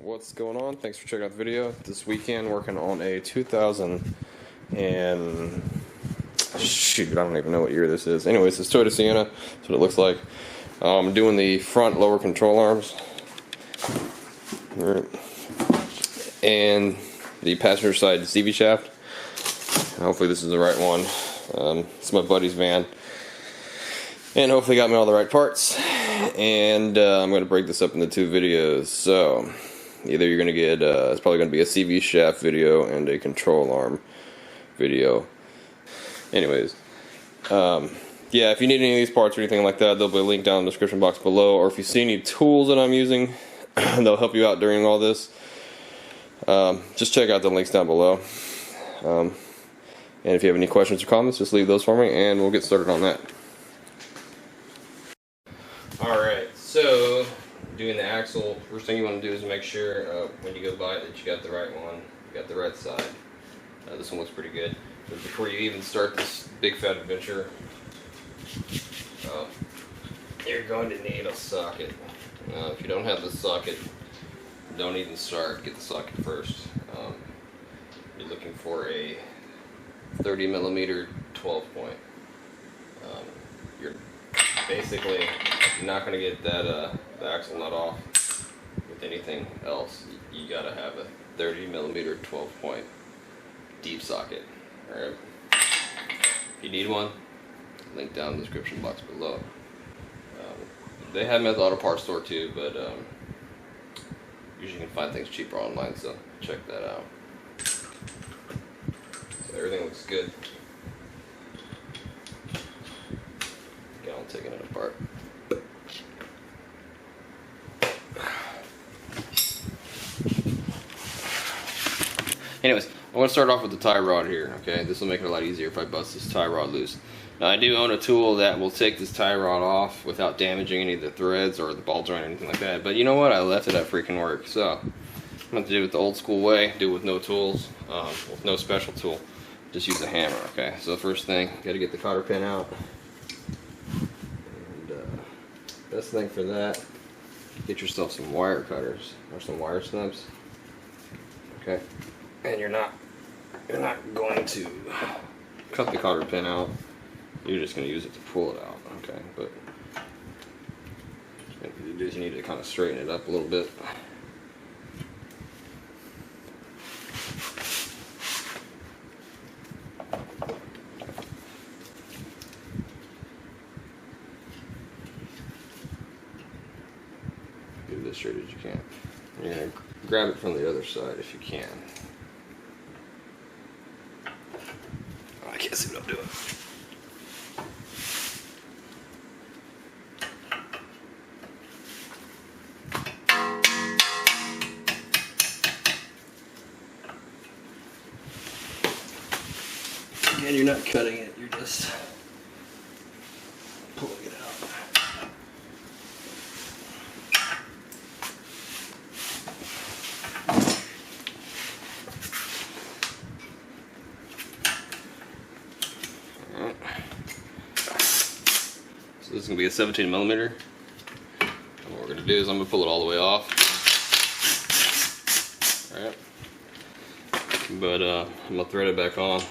What's going on? Thanks for checking out the video. This weekend working on a 2000 and shoot, I don't even know what year this is. Anyways, it's Toyota Sienna. That's what it looks like. I'm doing the front lower control arms and the passenger side CV shaft. Hopefully this is the right one. It's my buddy's van, and hopefully got me all the right parts. And I'm going to break this up into two videos. So either you're going to get it's probably going to be a CV shaft video and a control arm video. Anyways, yeah, if you need any of these parts or anything like that, there'll be a link down in the description box below. Or if you see any tools that I'm using, they'll help you out during all this. Just check out the links down below. And if you have any questions or comments, just leave those for me, and we'll get started on that. Alright, so doing the axle, first thing you want to do is make sure when you go by it that you got the right one, you got the right side. This one looks pretty good. But before you even start this big fat adventure, you're going to need a socket. If you don't have the socket, don't even start. Get the socket first. You're looking for a 30mm 12 point. You're basically not going to get that the axle nut off with anything else. You got to have a 30mm 12 point deep socket. Alright. If you need one, link down in the description box below. They have them at the auto parts store too, but usually you can find things cheaper online, so check that out. So everything looks good. Get on taking it apart. Anyways, I want to start off with the tie rod here, okay? This will make it a lot easier if I bust this tie rod loose. Now, I do own a tool that will take this tie rod off without damaging any of the threads or the ball joint or anything like that. But you know what? I left it at freaking work. So, I'm going to do it the old school way, do it with no tools, with no special tool. Just use a hammer, okay? So, first thing, got to get the cotter pin out. And best thing for that, get yourself some wire cutters or some wire snubs, okay? And you're not going to cut the cotter pin out. You're just going to use it to pull it out, okay? But what you do is you need to kind of straighten it up a little bit. Do it as straight as you can. You're going to grab it from the other side if you can. Oh, I can't see what I'm doing. And you're not cutting it, you're just pulling it out. Alright. So this is going to be a 17mm. And what we're going to do is I'm going to pull it all the way off. Alright. But I'm going to thread it back on.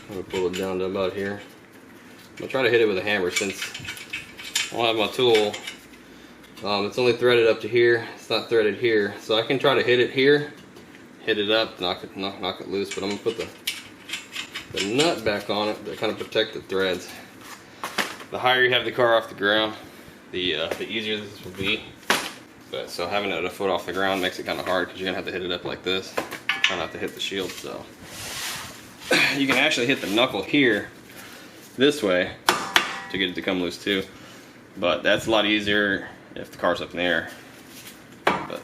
I'm going to pull it down to about here. I'm going to try to hit it with a hammer since I don't have my tool. It's only threaded up to here. It's not threaded here. So I can try to hit it here, hit it up, knock it loose, but I'm going to put the nut back on it to kind of protect the threads. The higher you have the car off the ground, the easier this will be. But so having it a foot off the ground makes it kind of hard because you're going to have to hit it up like this. Try not to hit the shield, so. You can actually hit the knuckle here this way to get it to come loose too, but that's a lot easier if the car's up in the air. But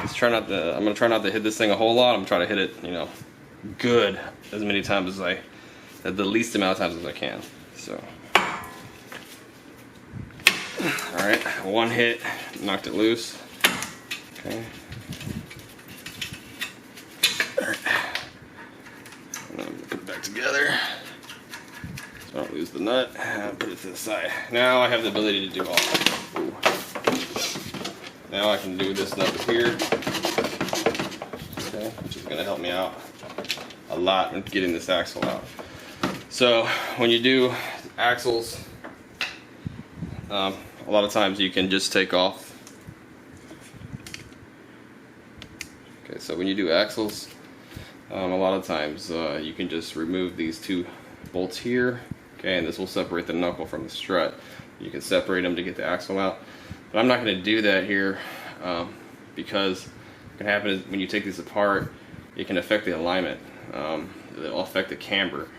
just try not to. I'm gonna try not to hit this thing a whole lot. I'm trying to hit it, you know, good as many times as the least amount of times as I can. So, all right, one hit, knocked it loose. Okay. All right. And I'm gonna put it back together. So I don't lose the nut. Put it to the side. Now I have the ability to do all that. Ooh. Now I can do this nut here, okay, which is going to help me out a lot in getting this axle out. So when you do axles, a lot of times you can just take off. Okay, so when you do axles, a lot of times you can just remove these two bolts here, okay, and this will separate the knuckle from the strut. You can separate them to get the axle out, but I'm not going to do that here because what can happen is when you take these apart, it can affect the alignment. It will affect the camber.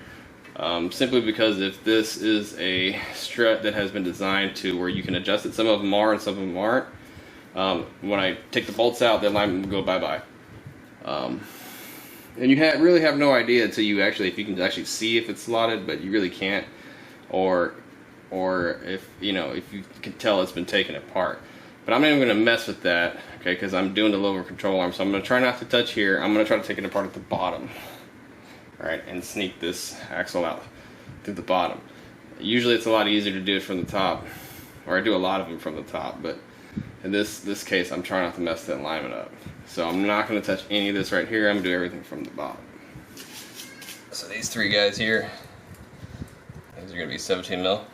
Simply because if this is a strut that has been designed to where you can adjust it, some of them are and some of them aren't. When I take the bolts out, the alignment will go bye-bye. And you really have no idea until you actually, if you can actually see if it's slotted, but you really can't, or if if you can tell it's been taken apart. But I'm not even going to mess with that, okay, because I'm doing the lower control arm, so I'm going to try not to touch here. I'm going to try to take it apart at the bottom, alright, and sneak this axle out through the bottom. Usually it's a lot easier to do it from the top, or I do a lot of them from the top, but in this case I'm trying not to mess the alignment up. So I'm not going to touch any of this right here. I'm going to do everything from the bottom. So these three guys here, these are going to be 17 mil.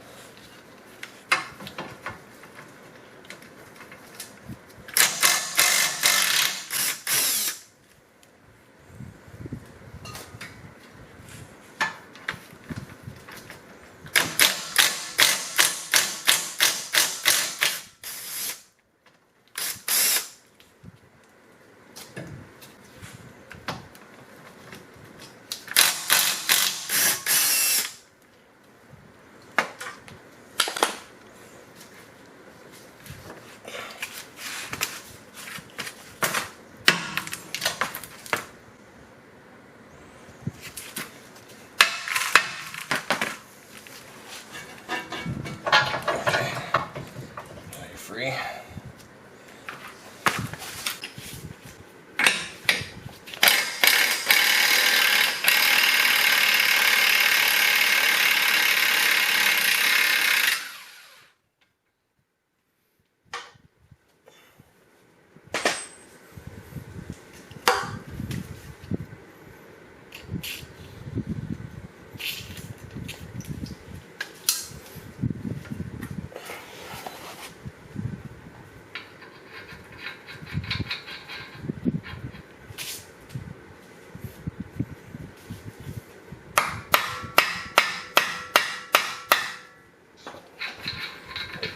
Free.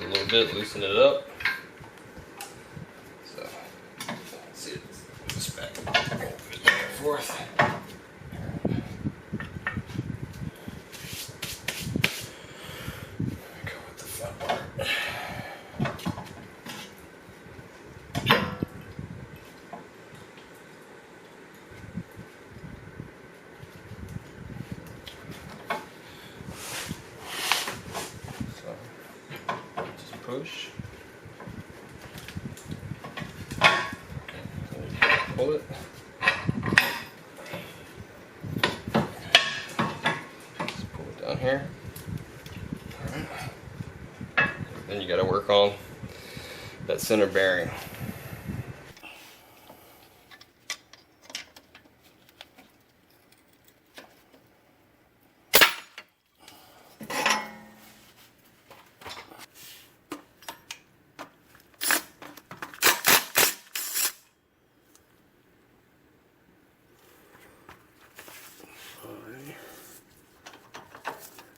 A little bit, loosen it up. So, let's see it. Just back and forth. Go with the front part. Push. Pull it. Just pull it down here. Alright. Then you got to work on that center bearing.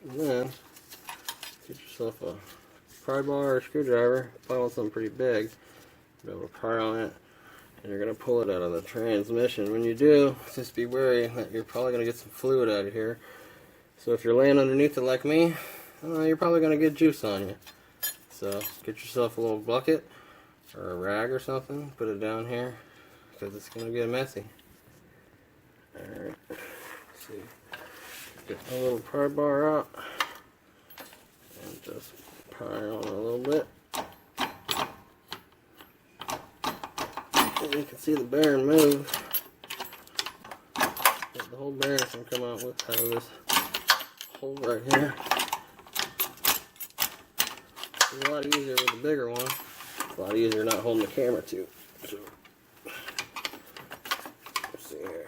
And then get yourself a pry bar or screwdriver. Probably want something pretty big. Be able to pry on it, and you're going to pull it out of the transmission. When you do, just be wary that you're probably going to get some fluid out of here. So if you're laying underneath it like me, you're probably going to get juice on you. So get yourself a little bucket or a rag or something. Put it down here because it's going to get messy. Alright, let's see. Get a little pry bar out and just pry on a little bit. And you can see the bearing move. But the whole bearing can come out with this hole right here. It's a lot easier with the bigger one. It's a lot easier not holding the camera too. So, let's see here.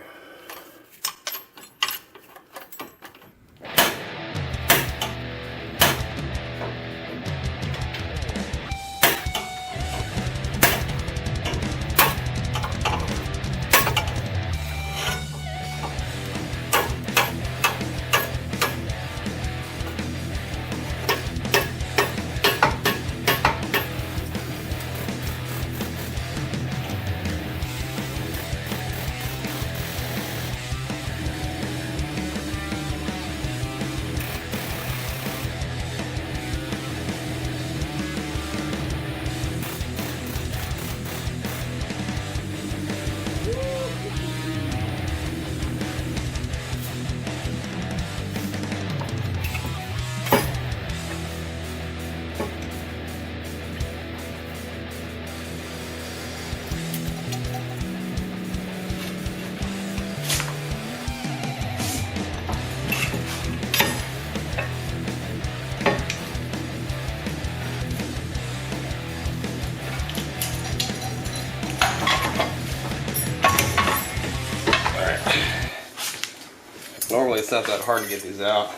Normally it's not that hard to get these out.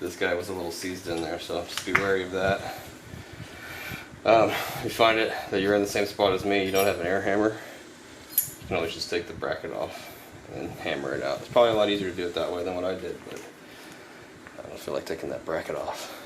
This guy was a little seized in there, so just be wary of that. If you find it that you're in the same spot as me, you don't have an air hammer, you can always just take the bracket off and hammer it out. It's probably a lot easier to do it that way than what I did, but I don't feel like taking that bracket off.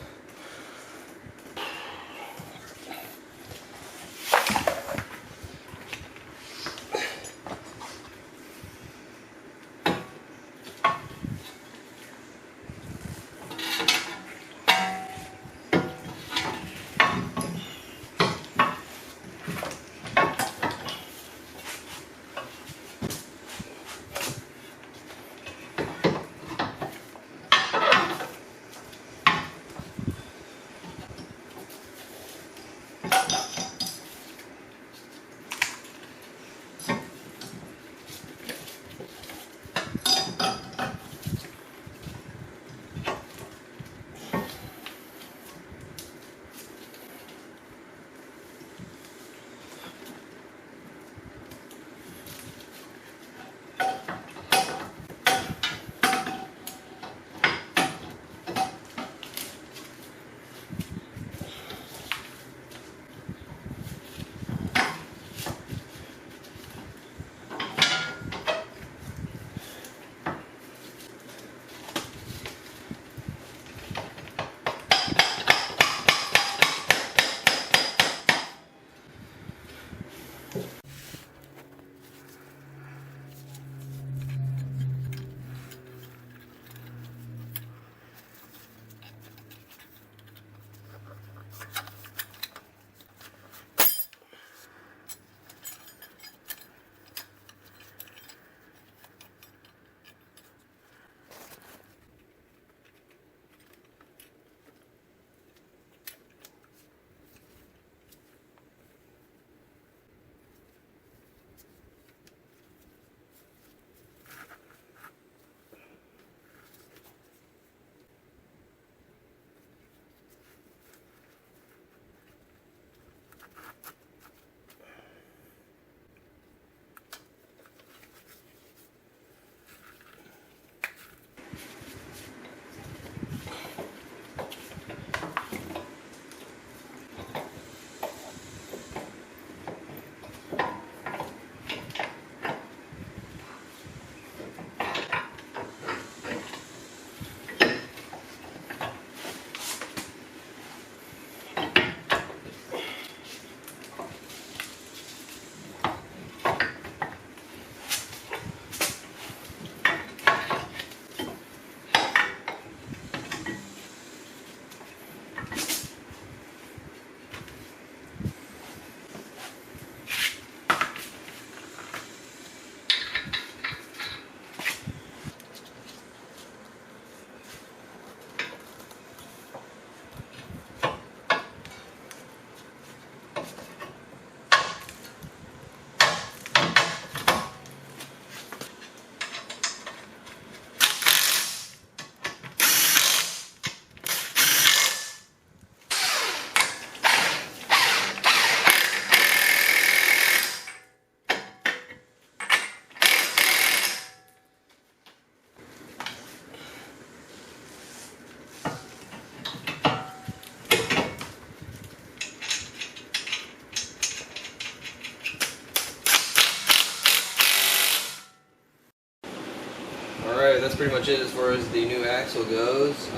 that's pretty much it as far as the new axle goes.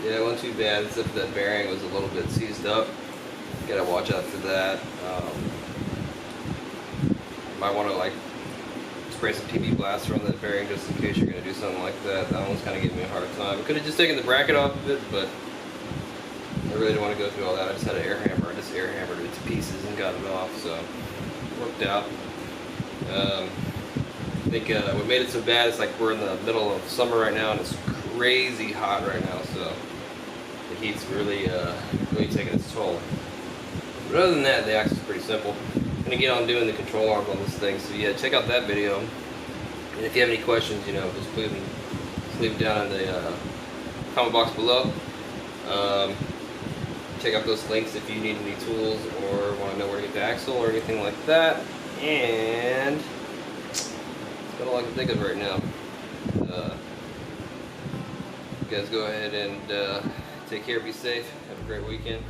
Yeah, it wasn't too bad, except that bearing was a little bit seized up. Gotta watch out for that. Might want to like spray some TB blaster on that bearing just in case you're gonna do something like that. That one's kind of giving me a hard time. I could have just taken the bracket off of it, but I really didn't want to go through all that. I just had an air hammer. I just air hammered it to pieces and got it off, so it worked out. I think what made it so bad is like we're in the middle of summer right now and it's crazy hot right now, so the heat's really taking its toll. But other than that, the axle is pretty simple. I'm gonna get on doing the control arms on this thing, so yeah, check out that video. And if you have any questions, you know, just leave them down in the comment box below. Check out those links if you need any tools or want to know where to get the axle or anything like that. And that's all I can think of right now. You guys go ahead and take care, be safe, have a great weekend.